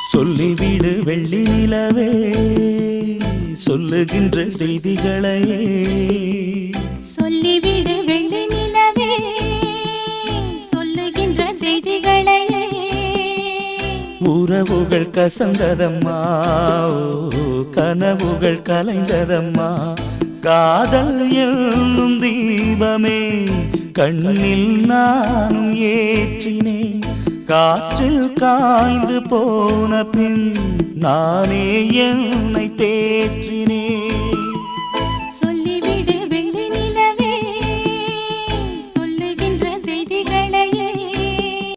சொல்லிவிடு வெள்ளி நிலவே சொல்லுகின்ற செய்திகளையே சொல்லிவிடு வெள்ளி நிலவே சொல்லுகின்ற செய்திகளையே உறவுகள் கசந்ததம்மா கனவுகள் கலைந்ததம்மா காதல் என்னும் தீபமே கண்ணில் நானும் ஏற்றினேன் காற்றில் காய்ந்து போன பின் நானே என்னை தேற்றினேன்